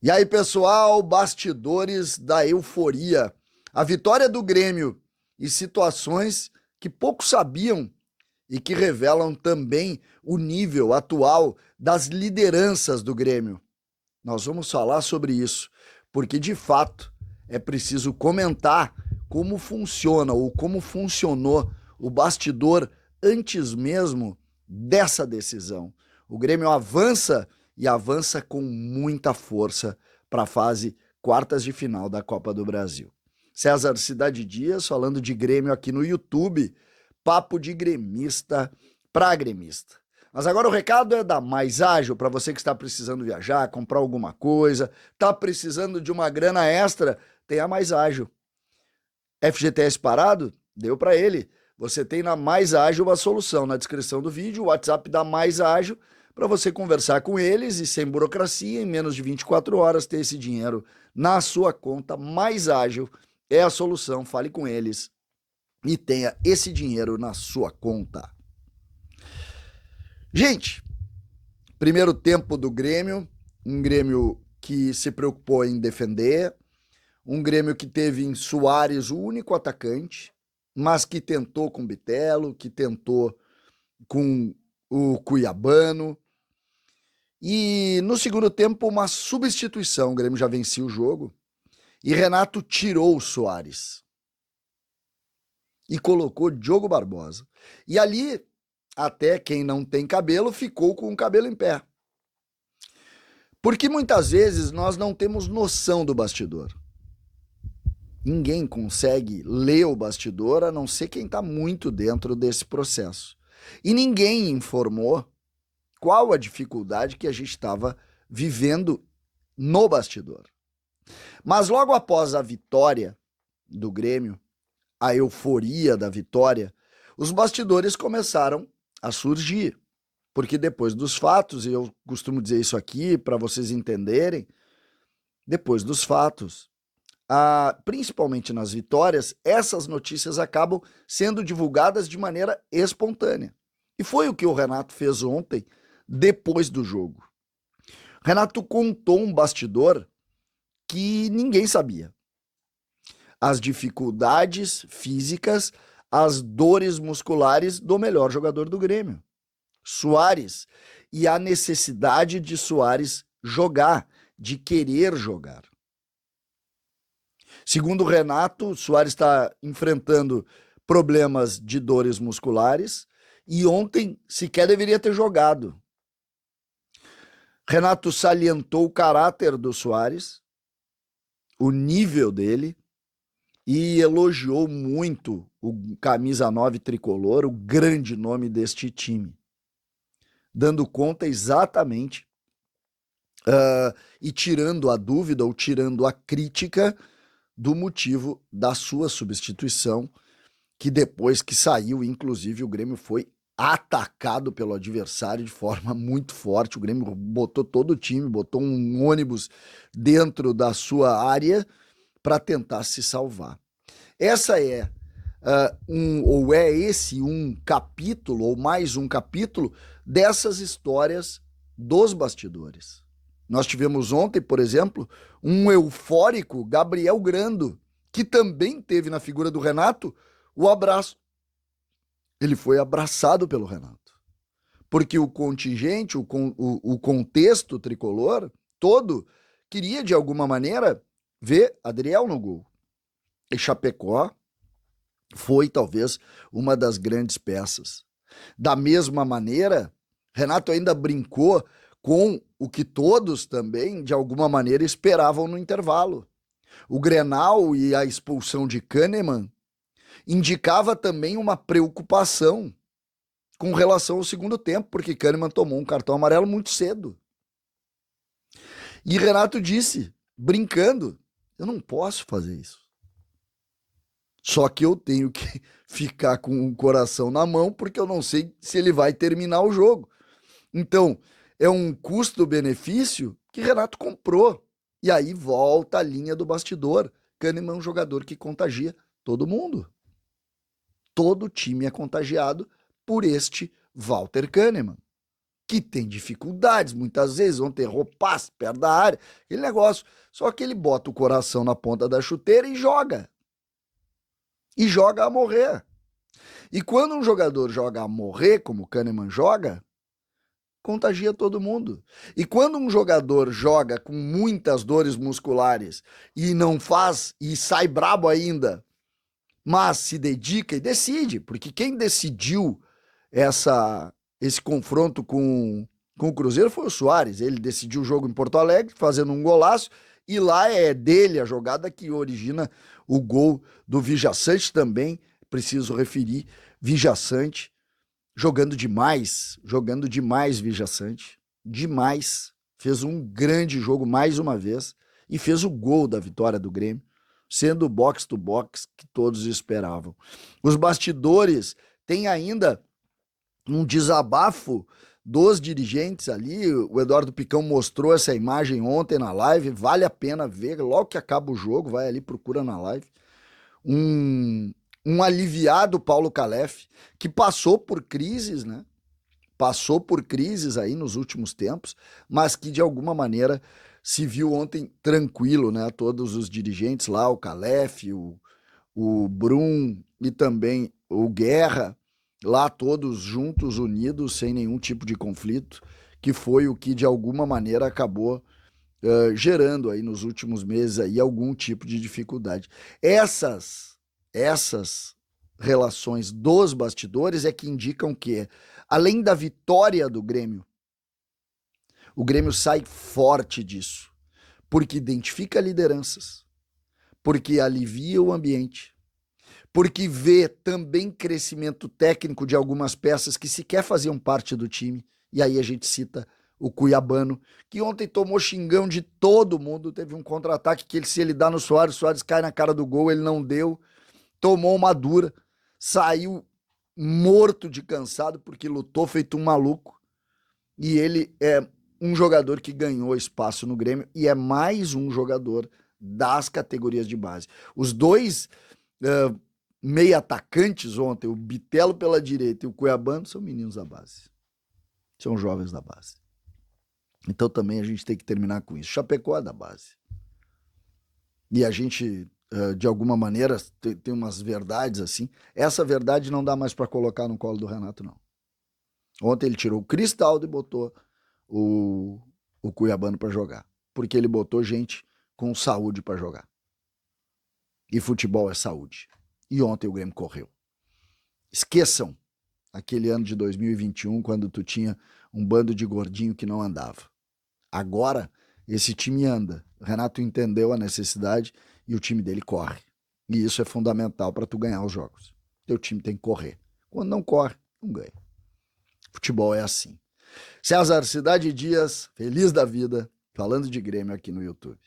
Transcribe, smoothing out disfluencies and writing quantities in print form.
E aí, pessoal, bastidores da euforia. A vitória do Grêmio e situações que poucos sabiam e que revelam também o nível atual das lideranças do Grêmio. Nós vamos falar sobre isso, porque de fato é preciso comentar como funciona ou como funcionou o bastidor antes mesmo dessa decisão. O Grêmio avança e avança com muita força para a fase quartas de final da Copa do Brasil. César Cidade Dias falando de Grêmio aqui no YouTube, papo de gremista para gremista. Mas agora o recado é da Mais Ágil, para você que está precisando viajar, comprar alguma coisa, está precisando de uma grana extra, tem a Mais Ágil. FGTS parado? Deu para ele. Você tem na Mais Ágil uma solução na descrição do vídeo, o WhatsApp da Mais Ágil, para você conversar com eles e sem burocracia, em menos de 24 horas, ter esse dinheiro na sua conta. Mais Ágil é a solução, fale com eles e tenha esse dinheiro na sua conta. Gente, primeiro tempo do Grêmio, um Grêmio que se preocupou em defender, um Grêmio que teve em Soares o único atacante, mas que tentou com Bitelo, que tentou com o Cuiabano. E no segundo tempo, uma substituição. O Grêmio já vencia o jogo. E Renato tirou o Soares. E colocou Diogo Barbosa. E ali, até quem não tem cabelo, ficou com o cabelo em pé. Porque muitas vezes nós não temos noção do bastidor. Ninguém consegue ler o bastidor, a não ser quem está muito dentro desse processo. E ninguém informou qual a dificuldade que a gente estava vivendo no bastidor. Mas logo após a vitória do Grêmio, a euforia da vitória, os bastidores começaram a surgir. Porque depois dos fatos, e eu costumo dizer isso aqui para vocês entenderem, depois dos fatos, principalmente nas vitórias, essas notícias acabam sendo divulgadas de maneira espontânea. E foi o que o Renato fez ontem, depois do jogo. Renato contou um bastidor que ninguém sabia. As dificuldades físicas, as dores musculares do melhor jogador do Grêmio, Soares, e a necessidade de Soares jogar, de querer jogar. Segundo o Renato, Soares está enfrentando problemas de dores musculares e ontem sequer deveria ter jogado. Renato salientou o caráter do Soares, o nível dele, e elogiou muito o camisa 9 tricolor, o grande nome deste time, dando conta exatamente e tirando a dúvida ou tirando a crítica do motivo da sua substituição, que depois que saiu, inclusive, o Grêmio foi atacado pelo adversário de forma muito forte. O Grêmio botou todo o time, botou um ônibus dentro da sua área para tentar se salvar. Essa é esse um capítulo, ou mais um capítulo, dessas histórias dos bastidores. Nós tivemos ontem, por exemplo, um eufórico Gabriel Grando, que também teve na figura do Renato o abraço. Ele foi abraçado pelo Renato. Porque o contingente, o contexto tricolor todo, queria de alguma maneira ver Adriel no gol. E Chapecó foi talvez uma das grandes peças. Da mesma maneira, Renato ainda brincou com o que todos também, de alguma maneira, esperavam no intervalo. O Grenal e a expulsão de Kahneman indicava também uma preocupação com relação ao segundo tempo, porque Kahneman tomou um cartão amarelo muito cedo. E Renato disse, brincando, eu não posso fazer isso. Só que eu tenho que ficar com o coração na mão, porque eu não sei se ele vai terminar o jogo. Então, é um custo-benefício que Renato comprou. E aí volta a linha do bastidor. Kahneman é um jogador que contagia todo mundo. Todo time é contagiado por este Walter Kahneman, que tem dificuldades, muitas vezes, ontem errou passe perto da área, aquele negócio. Só que ele bota o coração na ponta da chuteira e joga. E joga a morrer. E quando um jogador joga a morrer, como o Kahneman joga, contagia todo mundo. E quando um jogador joga com muitas dores musculares e não faz, e sai brabo ainda, mas se dedica e decide, porque quem decidiu esse confronto com o Cruzeiro foi o Soares. Ele decidiu o jogo em Porto Alegre, fazendo um golaço, e lá é dele a jogada que origina o gol do Vijaçante também, preciso referir, Vijaçante, jogando demais Vijaçante, demais, fez um grande jogo mais uma vez, e fez o gol da vitória do Grêmio, sendo o box to box que todos esperavam. Os bastidores têm ainda um desabafo dos dirigentes ali, o Eduardo Picão mostrou essa imagem ontem na live, vale a pena ver, logo que acaba o jogo, vai ali, procura na live, um aliviado Paulo Calef, que passou por crises, né? Passou por crises aí nos últimos tempos, mas que de alguma maneira se viu ontem tranquilo, né? Todos os dirigentes lá, o Calef, o Brum e também o Guerra, lá todos juntos, unidos, sem nenhum tipo de conflito, que foi o que de alguma maneira acabou gerando aí nos últimos meses aí algum tipo de dificuldade. Essas relações dos bastidores é que indicam que, além da vitória do Grêmio, o Grêmio sai forte disso, porque identifica lideranças, porque alivia o ambiente, porque vê também crescimento técnico de algumas peças que sequer faziam parte do time, e aí a gente cita o Cuiabano, que ontem tomou xingão de todo mundo, teve um contra-ataque que se ele dá no Soares, o Soares cai na cara do gol, ele não deu, tomou uma dura, saiu morto de cansado, porque lutou feito um maluco, e ele é um jogador que ganhou espaço no Grêmio, e é mais um jogador das categorias de base. Os dois meia atacantes ontem, o Bitelo pela direita e o Cuiabano, são meninos da base. São jovens da base. Então também a gente tem que terminar com isso. Chapecó é da base. E a gente, de alguma maneira, tem umas verdades assim. Essa verdade não dá mais para colocar no colo do Renato, não. Ontem ele tirou o Cristaldo e botou o Cuiabano para jogar. Porque ele botou gente com saúde para jogar. E futebol é saúde. E ontem o Grêmio correu. Esqueçam aquele ano de 2021, quando tu tinha um bando de gordinho que não andava. Agora, esse time anda. O Renato entendeu a necessidade e o time dele corre. E isso é fundamental para tu ganhar os jogos. Teu time tem que correr. Quando não corre, não ganha. Futebol é assim. César Cidade Dias, feliz da vida, falando de Grêmio aqui no YouTube.